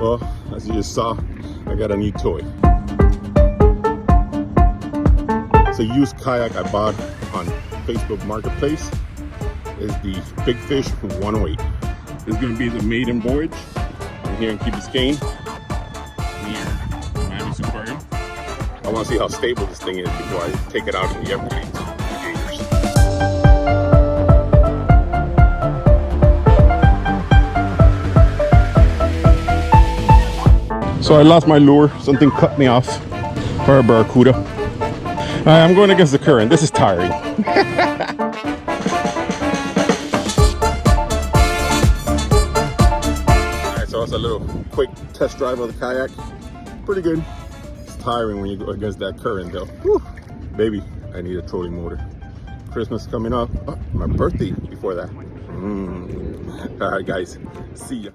Well, as you just saw, I got a new toy. It's a used kayak I bought on Facebook Marketplace. It's the Big Fish 108. This is going to be the maiden voyage. I'm here in Key Biscayne, near Miami's Aquarium. I want to see how stable this thing is before I take it out in the Everglades. So I lost my lure. Something cut me off for a barracuda. I'm going against the current. This is tiring. Alright, so it's a little quick test drive of the kayak. Pretty good. It's tiring when you go against that current though. Whew. Baby, I need a trolling motor. Christmas coming up. Oh, my birthday before that. Alright guys, see ya.